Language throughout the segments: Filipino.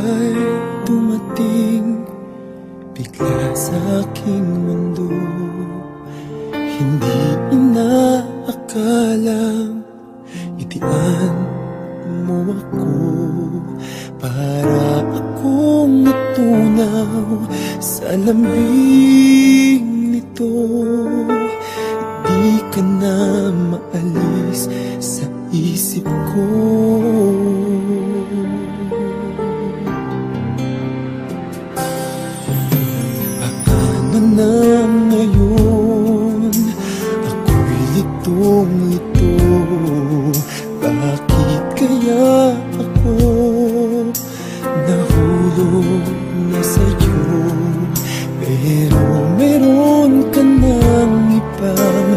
ay dumating bigla sa aking mundo. Hindi inaakalang itian mo ako para akong natunaw sa lambing nito. Di ka na maalis sa isip ko. Paano na ngayon ako'y litong-lito? Bakit kaya ako nahulog na sa'yo? Pero meron ka ng ibang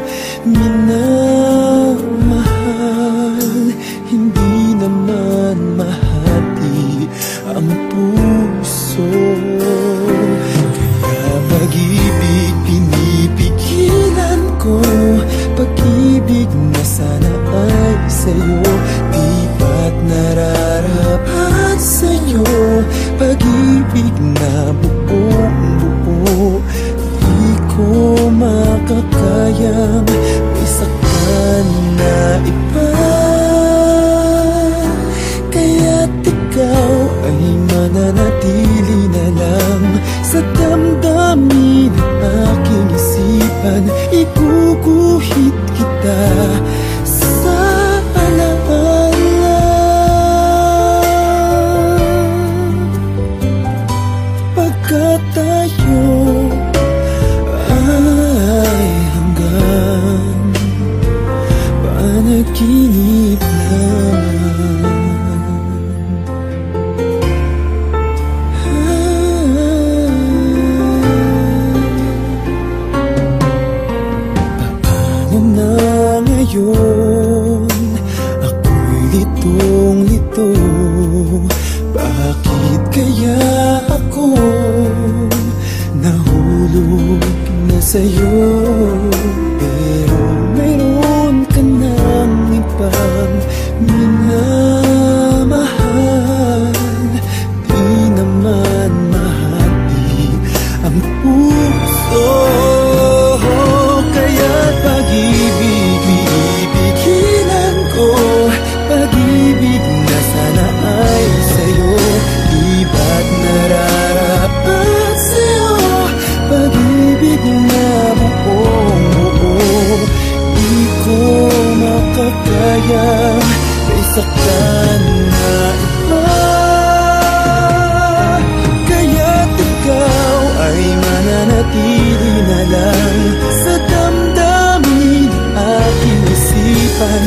minamahal. Hindi naman mahati ang puso. Kaya pag-ibig pinipigilan ko, pag-ibig na sana ay sa'yo. Di ba't nararapat sa'yo pag-ibig na buong-buo? Di ko makakayang may saktan na iba. Kaya't ikaw ay mananatili na lang sa damdamin ng aking isipan. Iguguhit kita sa alaala. Pagkat tayo ay hanggang panaginip lang. Ngayon ako'y litong-lito. Bakit kaya ako nahulog na sa'yo? Pero mayroon ka ng ibang minamahal. Di naman mahati ang puso. Kaya't pag-ibig pinipigilan ko, pag-ibig na sana ay sa'yo. Di ba't nararapat sa'yo pag-ibig na buong-buo? Di ko makakayang may saktan na iba. Kaya't ikaw ay mananatili na lang sa damdamin aking isipan.